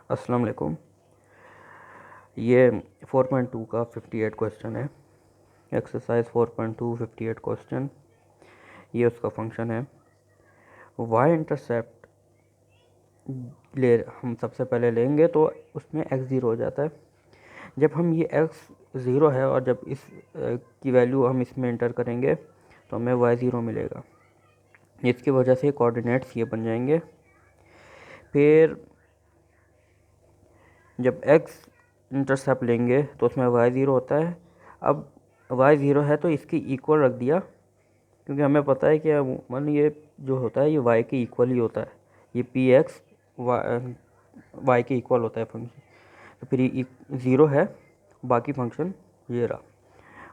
अस्सलाम वालेकुम। ये 4.2 का 58 क्वेश्चन है। Exercise 4.2 58 question. ये उसका फंक्शन है। वाई इंटरसेप्ट ले हम सबसे पहले लेंगे तो उसमें x ज़ीरो हो जाता है। जब हम ये x ज़ीरो है और जब इस की वैल्यू हम इसमें इंटर करेंगे तो हमें y ज़ीरो मिलेगा। इसकी वजह से कोऑर्डिनेट्स ये बन जाएंगे। फिर जब x इंटरसेप्ट लेंगे तो उसमें y ज़ीरो होता है। अब y ज़ीरो है तो इसकी इक्वल रख दिया, क्योंकि हमें पता है कि मान ये जो होता है ये y के इक्वल ही होता है। ये पी एक्स वाई के इक्वल होता है फंक्शन। तो फिर ये ज़ीरो है, बाकी फंक्शन ये रहा।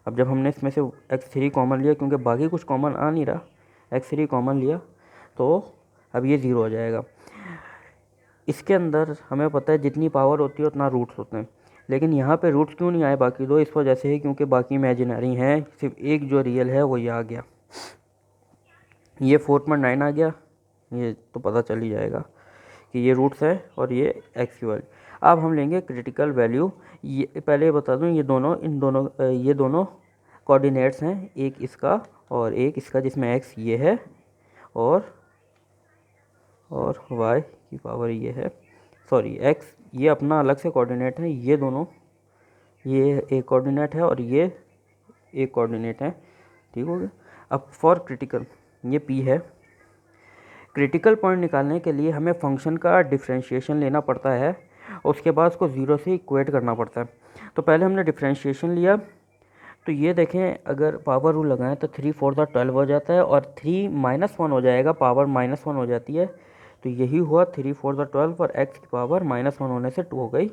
अब जब हमने इसमें से x3 कॉमन लिया, क्योंकि बाकी कुछ कॉमन आ नहीं रहा, x3 कॉमन लिया तो अब ये ज़ीरो हो जाएगा। इसके अंदर हमें पता है जितनी पावर होती है उतना रूट्स होते हैं, लेकिन यहाँ पे रूट्स क्यों नहीं आए बाकी दो? इस वजह से है क्योंकि बाकी इमेजिनरी हैं, सिर्फ एक जो रियल है वो ये आ गया। ये 4.9 आ गया, ये तो पता चल ही जाएगा कि ये रूट्स है और ये एक्स की वैल्यू। अब हम लेंगे क्रिटिकल वैल्यू। ये पहले बता दूं, ये दोनों कोऑर्डिनेट्स हैं, एक इसका और एक इसका, जिसमें एक्स ये है और वाई की पावर ये है। सॉरी, एक्स ये अपना अलग से कोऑर्डिनेट है, ये दोनों, ये एक कोऑर्डिनेट है और ये एक कोऑर्डिनेट है। ठीक हो गया। अब फॉर क्रिटिकल, ये पी है। क्रिटिकल पॉइंट निकालने के लिए हमें फंक्शन का डिफरेंशिएशन लेना पड़ता है और उसके बाद उसको ज़ीरो से इक्वेट करना पड़ता है। तो पहले हमने डिफरेंशिएशन लिया, तो ये देखें अगर पावर रूल लगाएं तो 3 4 12 हो जाता है और 3 -1 हो जाएगा, पावर -1 हो जाती है। तो यही हुआ 3 4 12 और x की पावर -1 होने से 2 हो गई।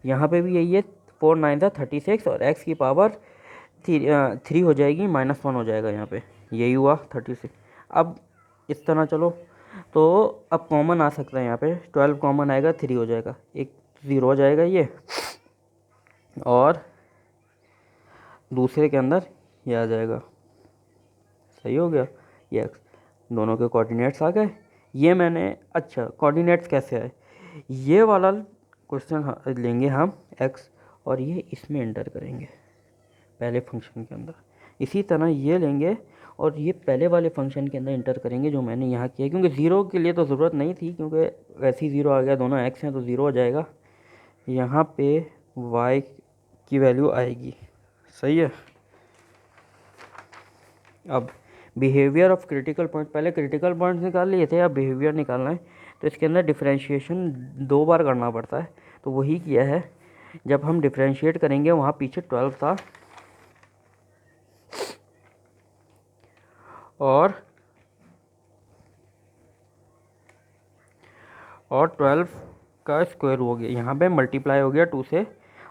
यहाँ पे भी यही है, 4 9 36 और x की पावर 3 हो जाएगी, -1 हो जाएगा यहाँ पे, यही हुआ 36। अब इस तरह चलो तो अब कॉमन आ सकता है, यहाँ पे 12 कॉमन आएगा, 3 हो जाएगा, एक 0 हो जाएगा ये, और दूसरे के अंदर ये आ जाएगा। सही हो गया। ये x दोनों के कोऑर्डिनेट्स आ गए। ये मैंने, अच्छा कोऑर्डिनेट्स कैसे आए, ये वाला क्वेश्चन लेंगे हम x और ये इसमें एंटर करेंगे पहले फंक्शन के अंदर। इसी तरह ये लेंगे और ये पहले वाले फंक्शन के अंदर इंटर करेंगे जो मैंने यहाँ किया, क्योंकि ज़ीरो के लिए तो ज़रूरत नहीं थी, क्योंकि वैसे ही ज़ीरो आ गया, दोनों x हैं तो ज़ीरो हो जाएगा। यहाँ पे y की वैल्यू आएगी। सही है। अब बिहेवियर ऑफ क्रिटिकल पॉइंट, पहले क्रिटिकल पॉइंट निकाल लिए थे, अब बिहेवियर निकालना है। तो इसके अंदर डिफरेंशिएशन 2 बार करना पड़ता है, तो वही किया है। जब हम डिफरेंशिएट करेंगे वहाँ पीछे 12 था और 12 का स्क्वायर हो गया, यहाँ पे मल्टीप्लाई हो गया 2 से,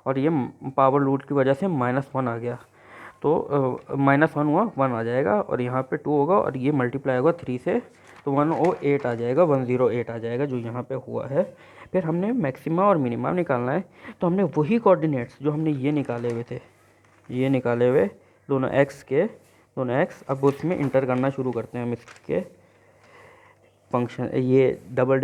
और ये पावर रूट की वजह से -1 आ गया, तो -1 हुआ, 1 आ जाएगा, और यहाँ पे 2 होगा और ये मल्टीप्लाई होगा 3 से, तो 108 आ जाएगा, 108 आ जाएगा जो यहाँ पे हुआ है। फिर हमने मैक्सिमा और मिनिमा निकालना है, तो हमने वही कोऑर्डिनेट्स जो हमने ये निकाले हुए थे, ये निकाले हुए दोनों एक्स, अब उसमें इंटर करना शुरू करते हैं हम इसके फंक्शन, ये डबल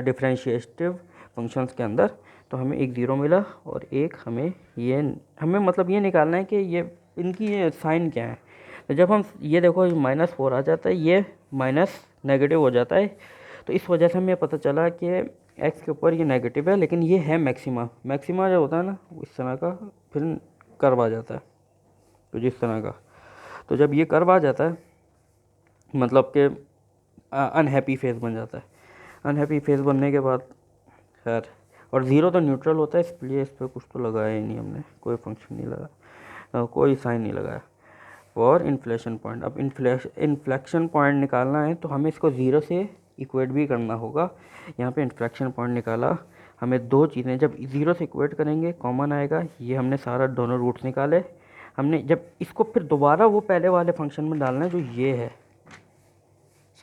डिफरेंशिएटिव फंक्शंस के अंदर। तो हमें एक 0 मिला और एक हमें मतलब ये निकालना है कि ये इनकी ये साइन क्या है। तो जब हम ये देखो -4 आ जाता है, ये माइनस नेगेटिव हो जाता है, तो इस वजह से हमें पता चला कि x के ऊपर ये नेगेटिव है, लेकिन ये है मैक्सिमा जो होता है ना इस तरह का, फिर कर्व आ जाता है, तो जिस तरह का, तो जब ये कर्व आ जाता है मतलब कि अनहैप्पी फेस बन जाता है। अनहैप्पी फेस बनने के बाद खैर, और ज़ीरो तो न्यूट्रल होता है, इसलिए इस पर कुछ तो लगाया ही नहीं हमने, कोई फंक्शन नहीं लगा, कोई साइन नहीं लगाया। और इन्फ्लेक्शन पॉइंट, अब इन्फ्लेक्शन पॉइंट निकालना है तो हमें इसको 0 से इक्वेट भी करना होगा। यहाँ पे इन्फ्लेक्शन पॉइंट निकाला, हमें दो चीज़ें, जब 0 से इक्वेट करेंगे कॉमन आएगा, ये हमने सारा दोनों रूट्स निकाले। हमने जब इसको फिर दोबारा वो पहले वाले फंक्शन में डालना है जो ये है।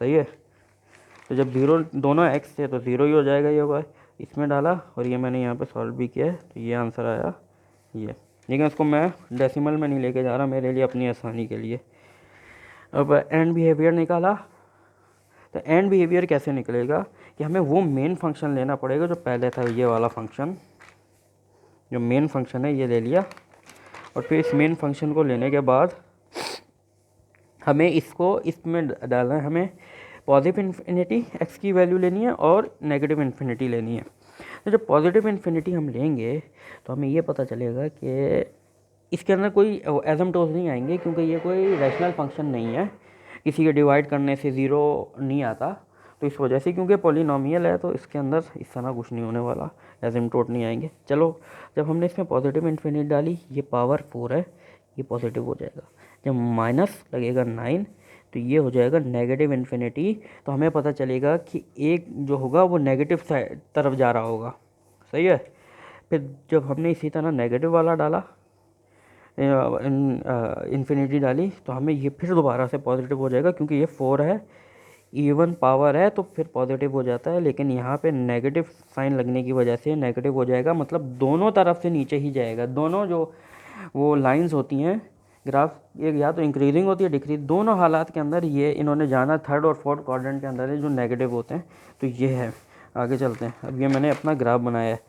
सही है। तो जब दोनों x थे तो 0 ही हो जाएगा, ये होगा, इसमें डाला और ये मैंने यहाँ पे सॉल्व भी किया है, तो ये आंसर आया ये। लेकिन इसको मैं डेसिमल में नहीं लेके जा रहा, मेरे लिए अपनी आसानी के लिए। अब एंड बिहेवियर निकाला, तो एंड बिहेवियर कैसे निकलेगा कि हमें वो मेन फंक्शन लेना पड़ेगा जो पहले था, ये वाला फंक्शन जो मेन फंक्शन है ये ले लिया, और फिर इस मेन फंक्शन को लेने के बाद हमें इसको इसमें डालना है, हमें पॉजिटिव इन्फिनिटी एक्स की वैल्यू लेनी है और नेगेटिव इन्फिनिटी लेनी है। तो जब पॉजिटिव इन्फिनिटी हम लेंगे तो हमें ये पता चलेगा कि इसके अंदर कोई एसिम्पटोट्स नहीं आएंगे, क्योंकि ये कोई रैशनल फंक्शन नहीं है, किसी के डिवाइड करने से ज़ीरो नहीं आता। तो इस वजह से, क्योंकि पॉलिनॉमियल है तो इसके अंदर इस तरह कुछ नहीं होने वाला, एसिम्पटोट नहीं आएंगे। चलो, जब हमने इसमें पॉजिटिव इन्फिनिटी डाली, ये पावर 4 है, ये पॉजिटिव हो जाएगा। जब माइनस लगेगा 9 तो ये हो जाएगा नेगेटिव इन्फिनिटी। तो हमें पता चलेगा कि एक जो होगा वो नेगेटिव तरफ जा रहा होगा, सही है। फिर जब हमने इसी तरह नेगेटिव वाला डाला, इन्फिनिटी डाली, तो हमें ये फिर दोबारा से पॉजिटिव हो जाएगा, क्योंकि ये 4 है, इवन पावर है तो फिर पॉजिटिव हो जाता है। लेकिन यहाँ पे नेगेटिव साइन लगने की वजह से नेगेटिव हो जाएगा, मतलब दोनों तरफ से नीचे ही जाएगा। दोनों जो वो लाइंस होती हैं ग्राफ, एक या तो इंक्रीजिंग होती है डिक्रीज, दोनों हालात के अंदर ये इन्होंने जाना थर्ड और फोर्थ क्वाड्रेंट के अंदर है जो नेगेटिव होते हैं। तो ये है, आगे चलते हैं। अब ये मैंने अपना ग्राफ बनाया है,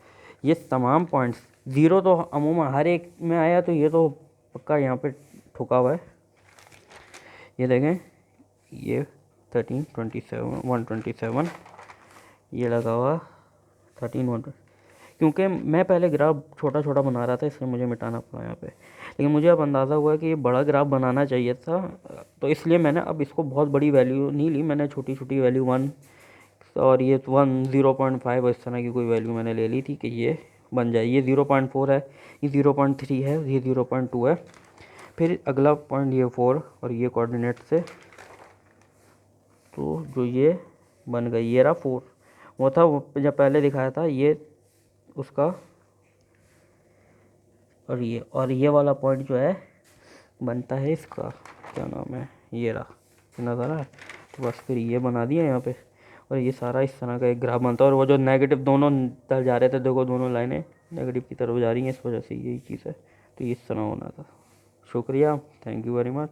ये तमाम पॉइंट्स ज़ीरो तो अमूमन हर एक में आया, तो ये तो पक्का यहाँ पे ठुका हुआ है। ये देखें, ये 13, 27, 127, ये लगा हुआ 13, 1, क्योंकि मैं पहले ग्राफ छोटा छोटा बना रहा था, इसलिए मुझे मिटाना पड़ा यहाँ पे। लेकिन मुझे अब अंदाज़ा हुआ कि ये बड़ा ग्राफ बनाना चाहिए था, तो इसलिए मैंने अब इसको बहुत बड़ी वैल्यू नहीं ली, मैंने छोटी छोटी वैल्यू 1 और ये 1, 0.5 और इस तरह की कोई वैल्यू मैंने ले ली थी कि ये बन जाए। ये 0.4 है, ये 0.3 है, ये 0.2 है, फिर अगला पॉइंट ये 4 और ये कोऑर्डिनेट से, तो जो ये बन गई, ये रहा 4, वो था वो जब पहले दिखाया था ये उसका, और ये वाला पॉइंट जो है बनता है इसका, क्या नाम है, ये रहा, नज़र आ। तो बस फिर ये बना दिया यहाँ पे, और ये सारा इस तरह का एक ग्राफ बनता है। और वो जो नेगेटिव दोनों तरफ जा रहे थे, देखो दोनों लाइनें नेगेटिव की तरफ जा रही हैं, इस वजह से यही चीज़ है। तो ये इस तरह होना था। शुक्रिया, थैंक यू वेरी मच।